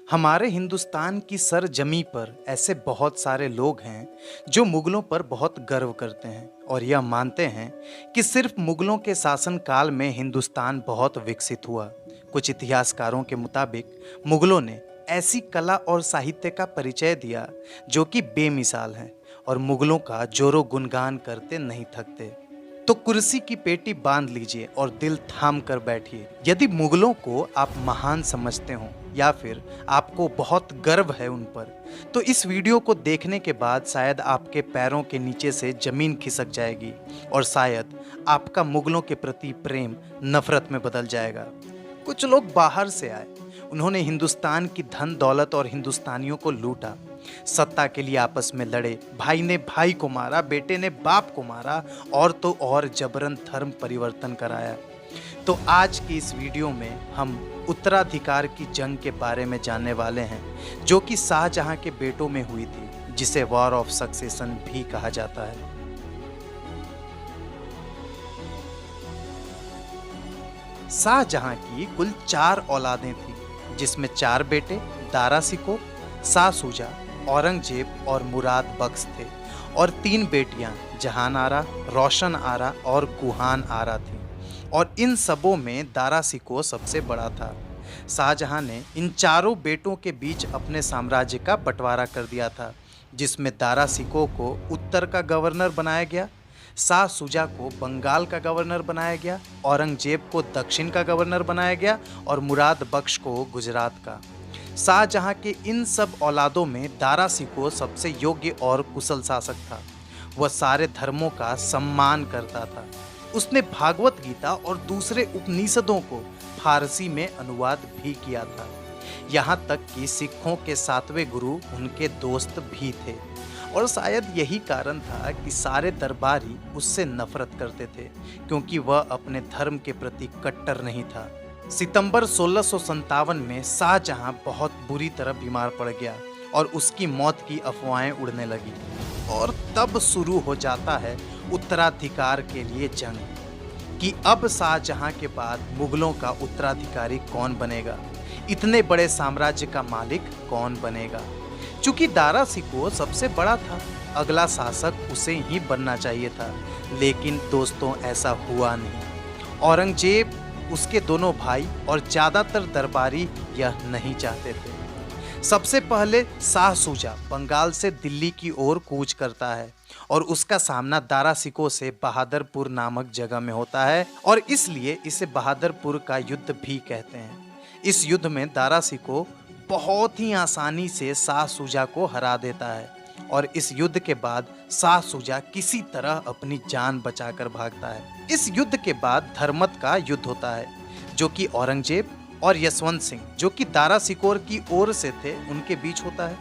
हमारे हिंदुस्तान की सरजमी पर ऐसे बहुत सारे लोग हैं जो मुगलों पर बहुत गर्व करते हैं और यह मानते हैं कि सिर्फ मुगलों के शासनकाल में हिंदुस्तान बहुत विकसित हुआ। कुछ इतिहासकारों के मुताबिक मुगलों ने ऐसी कला और साहित्य का परिचय दिया जो कि बेमिसाल है और मुगलों का जोरों गुणगान करते नहीं थकते। तो कुर्सी की पेटी बांध लीजिए और दिल थाम कर बैठिए। यदि मुगलों को आप महान समझते हो या फिर आपको बहुत गर्व है उन पर, तो इस वीडियो को देखने के बाद शायद आपके पैरों के नीचे से जमीन खिसक जाएगी और शायद आपका मुगलों के प्रति प्रेम नफरत में बदल जाएगा। कुछ लोग बाहर से आए, उन्होंने हिंदुस्तान की धन दौलत और हिंदुस्तानियों को लूटा, सत्ता के लिए आपस में लड़े, भाई ने भाई को मारा, बेटे ने बाप को मारा और तो और जबरन धर्म परिवर्तन कराया। तो आज की इस वीडियो में हम उत्तराधिकार की जंग के बारे में जानने वाले हैं जो कि शाहजहां के बेटों में हुई थी, जिसे वॉर ऑफ सक्सेशन भी कहा जाता है। शाहजहां की कुल 4 औलादें थीं, जिसमें 4 बेटे दारा शिकोह, शाह शुजा, औरंगजेब और मुराद बख्श थे और 3 बेटियां जहान आरा, रोशन आरा और गुहान आरा थीं और इन सबों में दारा शिकोह सबसे बड़ा था। शाहजहां ने इन चारों बेटों के बीच अपने साम्राज्य का बंटवारा कर दिया था, जिसमें दारा शिकोह को उत्तर का गवर्नर बनाया गया, शाह शुजा को बंगाल का गवर्नर बनाया गया, औरंगजेब को दक्षिण का गवर्नर बनाया गया और मुराद बख्श को गुजरात का। शाहजहां के इन सब औलादों में दारा शिकोह सबसे योग्य और कुशल शासक था। वह सारे धर्मों का सम्मान करता था। उसने भागवत गीता और दूसरे उपनिषदों को फारसी में अनुवाद भी किया था। यहाँ तक कि सिखों के 7वें गुरु उनके दोस्त भी थे और शायद यही कारण था कि सारे दरबारी उससे नफरत करते थे, क्योंकि वह अपने धर्म के प्रति कट्टर नहीं था। सितंबर 1657 में शाहजहां बहुत बुरी तरह बीमार पड़ गया और उसकी मौत की अफवाहें उड़ने लगी और तब शुरू हो जाता है उत्तराधिकार के लिए जंग कि अब शाहजहां के बाद मुगलों का उत्तराधिकारी कौन बनेगा, इतने बड़े साम्राज्य का मालिक कौन बनेगा। चूंकि दारा शिकोह सबसे बड़ा था, अगला शासक उसे ही बनना चाहिए था, लेकिन दोस्तों ऐसा हुआ नहीं। औरंगजेब, उसके दोनों भाई और ज्यादातर दरबारी यह नहीं चाहते थे। सबसे पहले शाह शुजा बंगाल से दिल्ली की ओर कूच करता है और उसका सामना दारा शिकोह से बहादुरपुर नामक जगह में होता है और इसलिए इसे बहादुरपुर का युद्ध भी कहते हैं। इस युद्ध में दारा शिकोह बहुत ही आसानी से शाह शुजा को हरा देता है और इस युद्ध के बाद शाह शुजा किसी तरह अपनी जान बचाकर भागता है। इस युद्ध के बाद धर्मत का युद्ध होता है, जो कि औरंगजेब और यशवंत सिंह, जो कि दारा शिकोह की ओर से थे, उनके बीच होता है।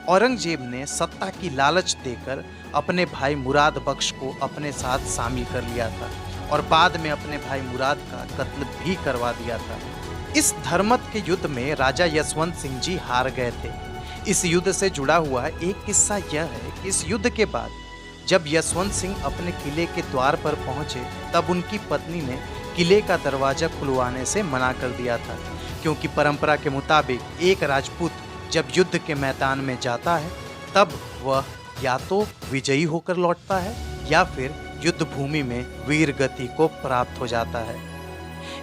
औरंगजेब ने सत्ता की लालच देकर अपने भाई मुराद बख्श को अपने साथ शामिल कर लिया था और बाद में अपने भाई मुराद का कत्ल भी करवा दिया था। इस धर्मत के युद्ध में राजा यशवंत सिंह जी हार गए थे। इस युद्ध से जुड़ा हुआ एक किस्सा यह है कि इस युद्ध के बाद जब यशवंत सिंह अपने किले के द्वार पर पहुंचे, तब उनकी पत्नी ने किले का दरवाजा खुलवाने से मना कर दिया था, क्योंकि परंपरा के मुताबिक एक राजपूत जब युद्ध के मैदान में जाता है तब वह या तो विजयी होकर लौटता है या फिर युद्ध भूमि में वीर गति को प्राप्त हो जाता है।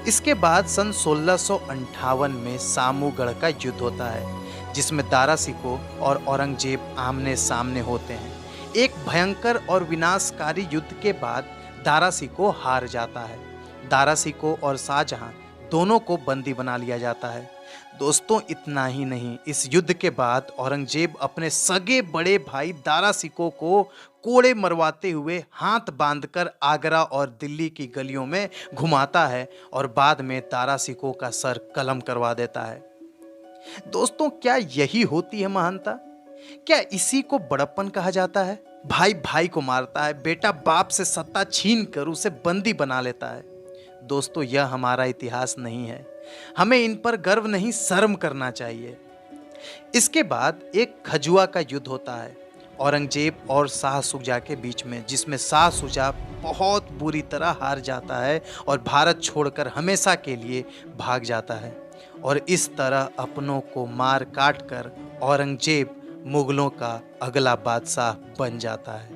इसके बाद सन 1658 में सामूगढ़ का युद्ध होता है, जिसमें दारा शिकोह और औरंगजेब आमने सामने होते हैं। एक भयंकर और विनाशकारी युद्ध के बाद दारा शिकोह हार जाता है। दारा शिकोह और शाहजहां दोनों को बंदी बना लिया जाता है। दोस्तों इतना ही नहीं, इस युद्ध के बाद औरंगजेब अपने सगे बड़े भाई दारा शिकोह को कोड़े मरवाते हुए हाथ बांधकर आगरा और दिल्ली की गलियों में घुमाता है और बाद में दारा शिकोह का सर कलम करवा देता है। दोस्तों क्या यही होती है महानता? क्या इसी को बड़प्पन कहा जाता है? भाई भाई को मारता है, बेटा बाप से सत्ता छीन कर उसे बंदी बना लेता है। दोस्तों यह हमारा इतिहास नहीं है, हमें इन पर गर्व नहीं शर्म करना चाहिए। इसके बाद एक खजुआ का युद्ध होता है औरंगजेब और शाह शुजा के बीच में, जिसमें शाह शुजा बहुत बुरी तरह हार जाता है और भारत छोड़कर हमेशा के लिए भाग जाता है। और इस तरह अपनों को मार काट कर औरंगजेब मुगलों का अगला बादशाह बन जाता है।